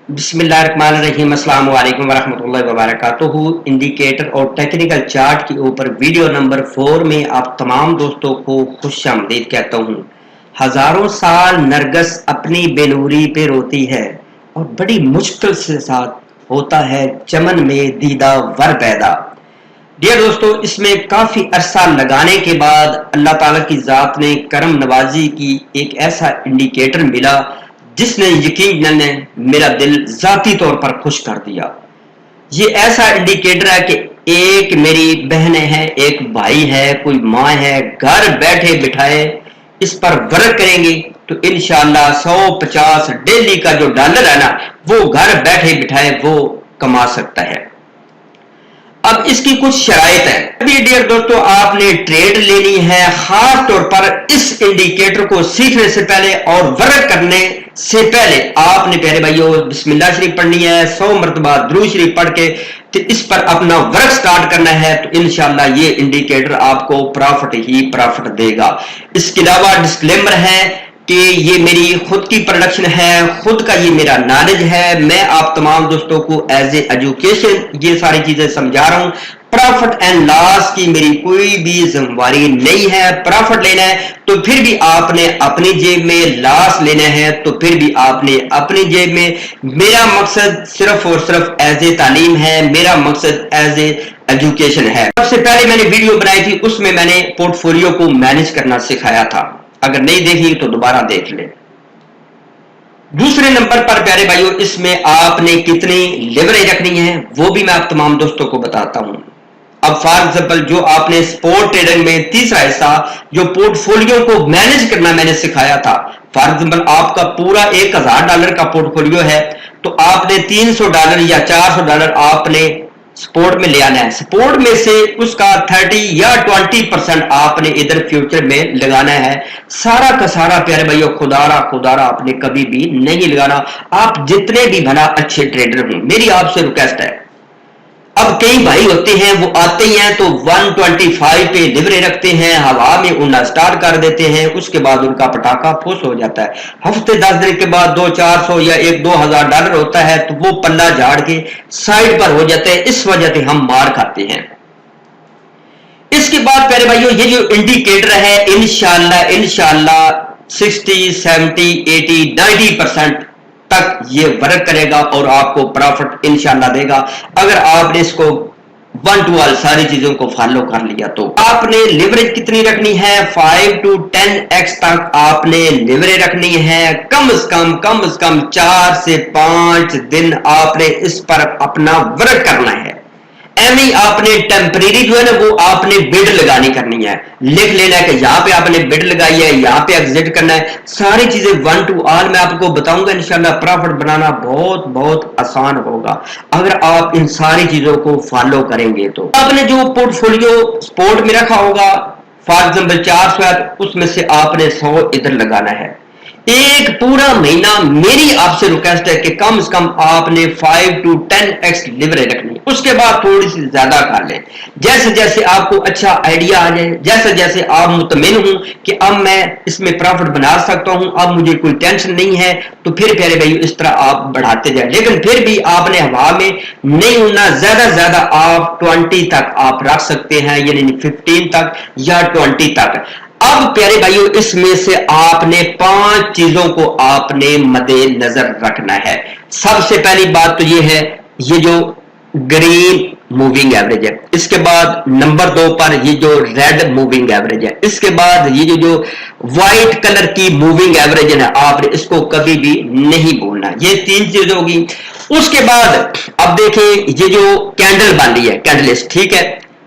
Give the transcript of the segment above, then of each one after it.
बिस्मिल्लाहिर्रहमानिर्रहीम अस्सलाम वालेकुम वरहमतुल्लाहि वबरकातुहू। इंडिकेटर और टेक्निकल चार्ट के ऊपर वीडियो नंबर 4 में आप तमाम दोस्तों को खुशामदीद कहता हूँ। हजारों साल नरगस अपनी बेनूरी पे रोती है और बड़ी मुश्किल से साथ होता है चमन में दीदा वर पैदा। डियर दोस्तों, इसमें काफी अरसा लगाने के बाद अल्लाह ताला की जात ने करम नवाजी की एक ऐसा इंडिकेटर मिला जिसने यकीनन मेरा दिल जाती तौर पर खुश कर दिया। ये ऐसा इंडिकेटर है कि एक मेरी बहनें हैं, एक भाई है, कोई माँ है, घर बैठे बिठाए इस पर वर्क करेंगे तो इंशाल्लाह 150 डेली का जो डॉलर है ना, वो घर बैठे बिठाए वो कमा सकता है। अब इसकी कुछ शराइत है। अभी डियर दोस्तों, आपने ट्रेड लेनी है, खास तौर पर इस इंडिकेटर को सीखने से पहले और वर्क करने से पहले आपने प्यारे भाइयों बिस्मिल्लाह शरीफ पढ़नी है, 100 मरतबा दुरूद शरीफ पढ़ के तो इस पर अपना वर्क स्टार्ट करना है। तो इंशाल्लाह ये इंडिकेटर आपको प्रॉफिट ही प्रॉफिट देगा। इसके अलावा डिस्क्लेमर है कि ये मेरी खुद की प्रोडक्शन है, खुद का ये मेरा नॉलेज है। मैं आप तमाम दोस्तों को एज ए एजुकेशन ये सारी चीजें समझा रहा हूँ। प्रॉफिट एंड लॉस की मेरी कोई भी जिम्मेवारी नहीं है। प्रॉफिट लेना है तो फिर भी आपने अपनी जेब में, लॉस लेना है तो फिर भी आपने अपनी जेब में। मेरा मकसद सिर्फ और सिर्फ एज ए तालीम है, मेरा मकसद एज ए एजुकेशन है। सबसे पहले मैंने वीडियो बनाई थी, उसमें मैंने पोर्टफोलियो को मैनेज करना सिखाया था। अगर नहीं देखी तो दोबारा देख ले। दूसरे नंबर पर प्यारे भाइयों इसमें आपने कितनी लेवरेज रखनी है वो भी मैं आप तमाम दोस्तों को बताता हूं। अब फॉर एग्जांपल जो आपने स्पोर्ट ट्रेडिंग में तीसरा हिस्सा जो पोर्टफोलियो को मैनेज करना मैंने सिखाया था। फॉर एग्जांपल आपका पूरा $1000 का पोर्टफोलियो है तो आपने $300 या $400 आपने सपोर्ट में ले आना है। सपोर्ट में से उसका 30 या 20% आपने इधर फ्यूचर में लगाना है। सारा का सारा प्यारे भाइयों खुदारा आपने कभी भी नहीं लगाना। आप जितने भी भला अच्छे ट्रेडर हों, मेरी आपसे रिक्वेस्ट है। अब कई भाई होते हैं वो आते ही हैं तो 125 पे लिवरे रखते हैं, हवा में उड़ना स्टार्ट कर देते हैं, उसके बाद उनका पटाखा फुस हो जाता है। हफ्ते 10 दिन के बाद 200-400 या $1-2,000 होता है तो वो पल्ला झाड़ के साइड पर हो जाते हैं। इस वजह से हम मार खाते हैं। इसके बाद प्यारे भाइयों ये जो इंडिकेटर है इंशाल्लाह 60, 70, 80, 90% तक ये वर्क करेगा और आपको प्रॉफिट इंशाल्लाह देगा। अगर आपने इसको 1 to all सारी चीजों को फॉलो कर लिया तो आपने लिवरेज कितनी रखनी है 5 to 10x तक आपने लिवरेज रखनी है। कम से कम 4 से 5 दिन आपने इस पर अपना वर्क करना है। एमी आपने टेम्परेरी जो है ना वो आपने बिड लगानी करनी है। लिख लेना है कि यहाँ पे आपने बिड लगाई है, यहाँ पे एग्जिट करना है। सारी चीजें 1 to all मैं आपको बताऊंगा। इंशाल्लाह प्रॉफिट बनाना बहुत आसान होगा अगर आप इन सारी चीजों को फॉलो करेंगे। तो आपने जो पोर्टफोलियो स्पोर्ट में रखा होगा फॉर एग्जाम्पल 400 है, उसमें से आपने 100 इधर लगाना है। एक पूरा महीना मेरी आपसे रिक्वेस्ट है कि कम से कम आपने 5 to 10x लिवरेज रखनी है। उसके बाद थोड़ी सी ज्यादा कर लें। जैसे जैसे आपको अच्छा आइडिया आ जाए, जैसे जैसे आप मुतमिन हूं कि अब मैं इसमें प्रॉफिट बना सकता हूं, अब मुझे कोई टेंशन नहीं है, तो फिर प्यारे भाई इस तरह आप बढ़ाते जाए। लेकिन फिर भी आपने हवा में नहीं उड़ना। ज्यादा आप 20 तक आप रख सकते हैं, यानी 15 तक या 20 तक। अब प्यारे भाइयों इसमें से आपने 5 चीजों को आपने मद्देनजर रखना है। सबसे पहली बात तो ये है, ये जो ग्रीन मूविंग एवरेज है। इसके बाद नंबर 2 पर ये जो रेड मूविंग एवरेज है। इसके बाद ये जो व्हाइट कलर की मूविंग एवरेज है ना, आपने इसको कभी भी नहीं भूलना। ये 3 चीज होगी। उसके बाद अब देखिए ये जो कैंडल बन रही है, कैंडलिस्ट, ठीक है,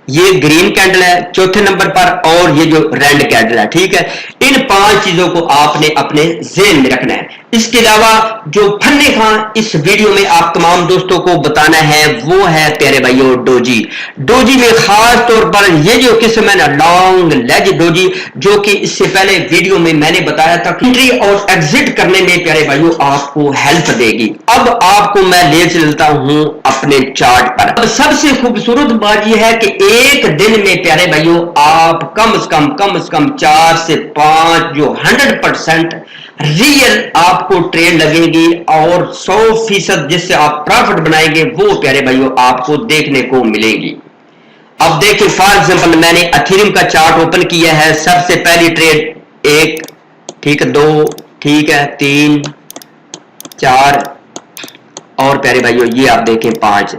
ये ग्रीन कैंडल है चौथे नंबर पर और ये जो रेड कैंडल है, ठीक है। इन 5 चीजों को आपने अपने ज़हन में रखना है। इसके अलावा जो फन्ने खां इस वीडियो में आप तमाम दोस्तों को बताना है वो है प्यारे भाइयों डोजी में खास तौर पर ये जो किस्म है ना लॉन्ग लेज डोजी, जो कि इससे पहले वीडियो में मैंने बताया था एंट्री और एग्जिट करने में प्यारे भाइयों आपको हेल्प देगी। अब आपको मैं ले चलता हूं अपने चार्ट पर। अब सबसे खूबसूरत बात यह है कि एक दिन में प्यारे भाइयों आप कम से कम 4 से 5 जो 100% रियल आप آپ کو ٹریڈ لگے گی اور 100% جس سے آپ پروفٹ بنائیں گے وہ پیارے بھائیوں آپ کو دیکھنے کو ملے گی. اب دیکھیں فار ایگزامپل میں نے اتھیریم کا چارٹ اوپن کیا ہے. سب سے پہلی ٹریڈ 1 ٹھیک ہے 2 ٹھیک ہے 3 4 اور پیارے بھائیوں یہ آپ دیکھیں 5.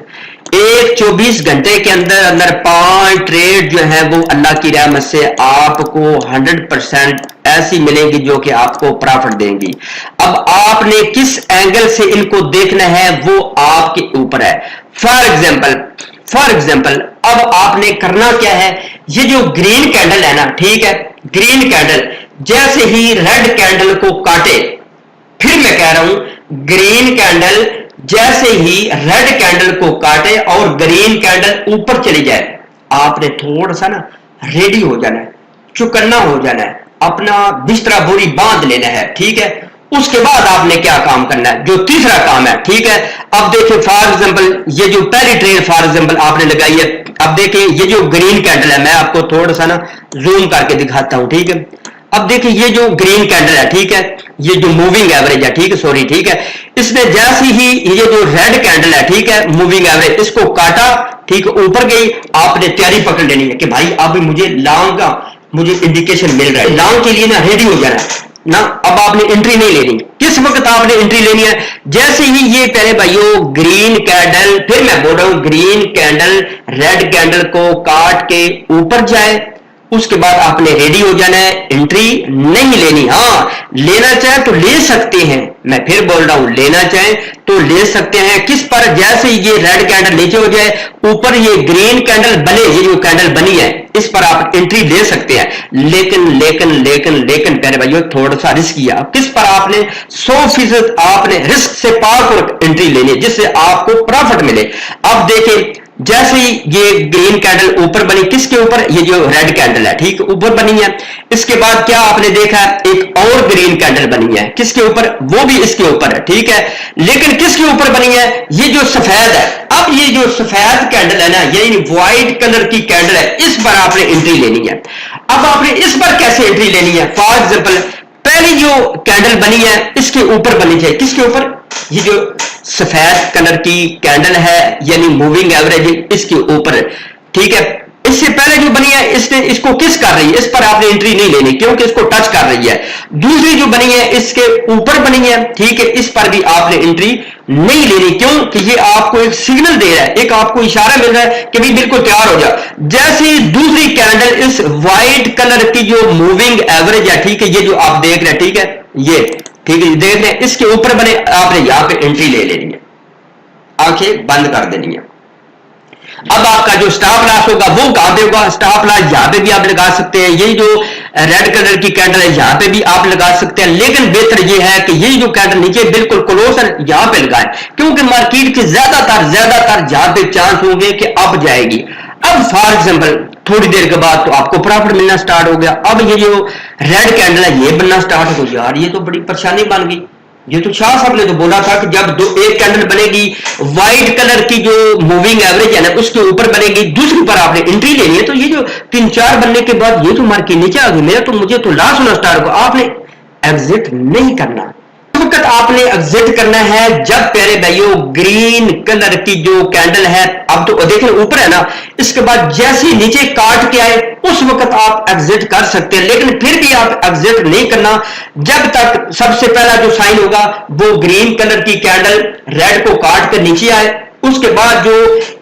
ایک 24 گھنٹے کے اندر اندر 5 ٹریڈ جو ہے وہ اللہ کی رحمت سے آپ کو 100% ایسی ملیں گی جو کہ آپ کو پروفٹ دیں گی. اب آپ نے کس اینگل سے ان کو دیکھنا ہے وہ آپ کے اوپر ہے. فار ایگزامپل اب آپ نے کرنا کیا ہے, یہ جو گرین کینڈل ہے نا ٹھیک ہے, گرین کینڈل جیسے ہی ریڈ کینڈل کو کاٹے, پھر میں کہہ رہا ہوں گرین کینڈل جیسے ہی ریڈ کینڈل کو کاٹے اور گرین کینڈل اوپر چلی جائے, آپ نے تھوڑا سا نا ریڈی ہو جانا ہے, چکنا ہو جانا ہے, اپنا بسترا بوری باندھ لینا ہے ٹھیک ہے. اس کے بعد آپ نے کیا کام کرنا ہے, جو تیسرا کام ہے ٹھیک ہے. اب دیکھیں فار ایگزامپل یہ جو پہلی ٹریڈ فار ایگزامپل آپ نے لگائی ہے, اب دیکھیں یہ جو گرین کینڈل ہے میں آپ کو تھوڑا سا نا زوم کر کے دکھاتا ہوں ٹھیک ہے. اب دیکھیں یہ جو گرین کینڈل ہے ٹھیک ہے, یہ جو موونگ ایوریج ہے ٹھیک ہے سوری ٹھیک ہے, اس نے جیسی ہی یہ جو ریڈ کینڈل ہے ٹھیک ہے موونگ ایوریج اس کو کاٹا ٹھیک ہے اوپر گئی, آپ نے تیاری پکڑ لینی ہے کہ بھائی اب مجھے لانگ کا مجھے انڈیکیشن مل رہا ہے, لانگ کے لیے نا ریڈی ہو جانا ہے نا. اب آپ نے انٹری نہیں لینی, کس وقت آپ نے انٹری لینی ہے جیسے ہی یہ پہلے بھائیوں گرین کینڈل, پھر میں بول رہا ہوں گرین کینڈل ریڈ کینڈل کو کاٹ کے اوپر جائے, اس کے بعد آپ نے ریڈی ہو جانا ہے, انٹری نہیں لینی. ہاں لینا چاہیں تو لے سکتے ہیں, میں پھر بول رہا ہوں لینا چاہیں تو لے سکتے ہیں. کس پر, جیسے یہ ریڈ کینڈل نیچے ہو جائے اوپر یہ گرین کینڈل بنے, یہ جو کینڈل بنی ہے اس پر آپ انٹری لے سکتے ہیں. لیکن لیکن لیکن لیکن پیارے بھائیوں تھوڑا سا رسک کیا, کس پر آپ نے 100% آپ نے رسک سے پار کر انٹری لینی ہے جس سے آپ کو پروفٹ ملے. اب دیکھیں جیسے ہی یہ گرین کینڈل اوپر بنی, کس کے اوپر, یہ جو ریڈ کینڈل ہے ٹھیک اوپر بنی ہے. اس کے بعد کیا آپ نے دیکھا ایک اور گرین کینڈل بنی ہے, کس کے اوپر, وہ بھی اس کے اوپر ہے ٹھیک ہے. لیکن کس کے اوپر بنی ہے, یہ جو سفید ہے. اب یہ جو سفید کینڈل ہے نا یعنی وائٹ کلر کی کینڈل ہے, اس پر آپ نے انٹری لینی ہے. اب آپ نے اس پر کیسے انٹری لینی ہے, فار ایگزامپل پہلی جو کینڈل بنی ہے اس کے اوپر بنی چاہیے, کس کے اوپر, یہ جو سفید کلر کی کینڈل ہے یعنی موونگ ایوریج اس کے اوپر ٹھیک ہے. اس سے پہلے جو بنی ہے اس نے اس کو کس کر رہی ہے, اس پر آپ نے انٹری نہیں لینی کیونکہ اس کو ٹچ کر رہی ہے. دوسری جو بنی ہے اس کے اوپر بنی ہے ٹھیک ہے, اس پر بھی آپ نے انٹری نہیں لینی کیوں کہ یہ آپ کو ایک سگنل دے رہا ہے, ایک آپ کو اشارہ مل رہا ہے کہ بھی بالکل تیار ہو جا. جیسے دوسری کینڈل اس وائٹ کلر کی جو موونگ ایوریج ہے ٹھیک ہے, یہ جو آپ دیکھ رہے ہیں ٹھیک ہے, یہ ٹھیک ہے دیکھ رہے ہیں اس کے اوپر بنے, آپ نے یہاں پہ انٹری لے لینی ہے, آنکھیں بند کر دینی ہے. اب آپ کا جو سٹاپ لاس ہوگا وہ کہاں پہ ہوگا, سٹاپ لاس یہاں پہ بھی آپ لگا سکتے ہیں, یہ جو ریڈ کلر کی کینڈل ہے یہاں پہ بھی آپ لگا سکتے ہیں. لیکن بہتر یہ ہے کہ یہ جو کینڈل نیچے بالکل کلوز ہے یہاں پہ لگائیں کیونکہ مارکیٹ کے زیادہ تر جہاں پہ چانس ہوں گے کہ اب جائے گی. اب فار ایگزامپل تھوڑی دیر کے بعد تو آپ کو پروفٹ ملنا سٹارٹ ہو گیا. اب یہ جو ریڈ کینڈل ہے یہ بننا سٹارٹ ہو گیا, یار یہ تو بڑی پریشانی بن گئی. یہ تو شاہ صاحب نے تو بولا تھا کہ جب ایک کینڈل بنے گی وائٹ کلر کی جو موونگ ایوریج ہے نا اس کے اوپر بنے گی, دوسری پر آپ نے انٹری لینی ہے. تو یہ جو 3-4 بننے کے بعد یہ تو مارکیٹ نیچے آ گئی, میرا تو مجھے تو لاس ہونا سٹارٹ ہوا. آپ نے ایگزٹ نہیں کرنا, اس وقت آپ نے ایگزٹ کرنا ہے جب پیارے بھائیوں گرین کلر کی جو کینڈل ہے, اب تو دیکھیں اوپر ہے نا, اس کے بعد جیسے نیچے کاٹ کے آئے اس وقت آپ ایگزٹ کر سکتے ہیں. لیکن پھر بھی آپ ایگزٹ نہیں کرنا جب تک سب سے پہلا جو سائن ہوگا وہ گرین کلر کی کینڈل ریڈ کو کاٹ کر نیچے آئے. اس کے بعد جو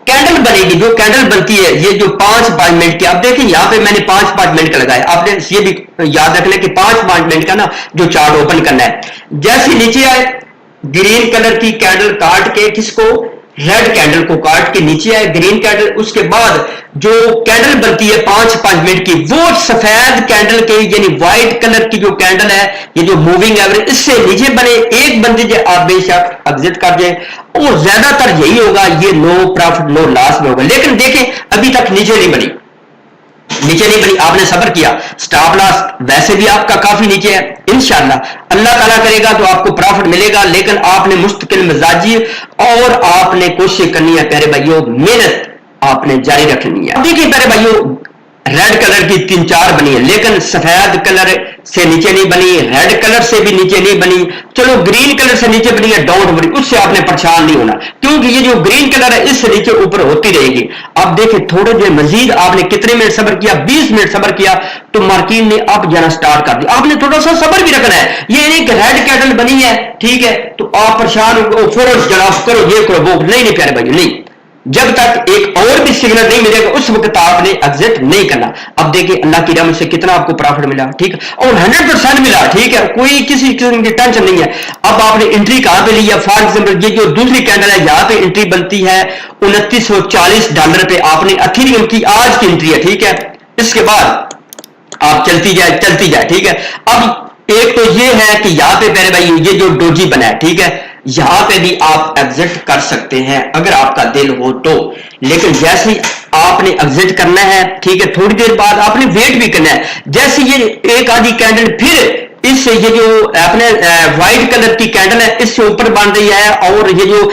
کینڈل بنے گی, جو کینڈل بنتی ہے یہ جو 5-5 منٹ کی, آپ دیکھیں یہاں پہ میں نے 5-5 منٹ کا لگایا, آپ نے یہ بھی یاد رکھنا کہ 5-5 منٹ کا نا جو چارٹ اوپن کرنا ہے. جیسے نیچے آئے گرین کلر کی کینڈل کاٹ کے, کس کو, ریڈ کینڈل کو کاٹ کے نیچے آئے گرین کینڈل, اس کے بعد جو کینڈل بنتی ہے 5-5 منٹ کی وہ سفید کینڈل کے یعنی وائٹ کلر کی جو کینڈل ہے یہ جو موونگ ایوریج اس سے نیچے بنے, ایک بندے جو آپ بے شک ایگزٹ کر دیں اور زیادہ تر یہی ہوگا, یہ نو پروفٹ نو لاس میں ہوگا. لیکن دیکھیں ابھی تک نیچے نہیں بنی, آپ نے صبر کیا, سٹاپ لاس ویسے بھی آپ کا کافی نیچے ہے. انشاءاللہ اللہ تعالیٰ کرے گا تو آپ کو پروفٹ ملے گا, لیکن آپ نے مستقل مزاجی اور آپ نے کوشش کرنی ہے پیارے بھائیوں, محنت آپ نے جاری رکھنی ہے. اب دیکھیں پیارے بھائیوں रेड कलर की 3-4 बनी है, लेकिन सफेद कलर से नीचे नहीं बनी, रेड कलर से भी नीचे नहीं बनी, चलो ग्रीन कलर से नीचे बनी है, डोंट वरी, उससे आपने परेशान नहीं होना, क्योंकि ये जो ग्रीन कलर है इससे नीचे ऊपर होती रहेगी। अब देखिए थोड़े देर मजीद आपने कितने मिनट सब्र किया, 20 मिनट सब्र किया तो मार्किन ने अब जाना स्टार्ट कर दिया। आपने थोड़ा सा सब्र भी रखना है, ये नहीं कि रेड कैंडल बनी है ठीक है तो आप परेशान हो फौरन जनाब करो ये करो वो, नहीं प्यारे भाई नहीं, जब तक एक और भी सिग्नल नहीं मिलेगा उस वक्त आपने एग्जिट नहीं करना। अब देखिए अल्लाह की रहमत से कितना आपको प्रॉफिट मिला ठीक है, और 100% मिला ठीक है, कोई किसी किस्म की टेंशन नहीं है। अब आपने एंट्री कहां पे ली है, फॉर एग्जाम्पल ये जो दूसरी कैंडल है यहाँ पे एंट्री बनती है $2940 पे, आपने अथीरियम की आज की एंट्री है ठीक है, इसके बाद आप चलती जाए ठीक है। अब एक तो ये है कि यहाँ पे पहले भाई ये जो डोजी बना है ठीक है, यहां पे भी आप एग्जिट कर सकते हैं अगर आपका दिल हो तो, लेकिन जैसे ही आपने एग्जिट करना है ठीक है, थोड़ी देर बाद आपने वेट भी करना है। जैसे ये एक आधी कैंडल फिर इससे ये जो अपने व्हाइट कलर की कैंडल है इससे ऊपर बन रही है और ये जो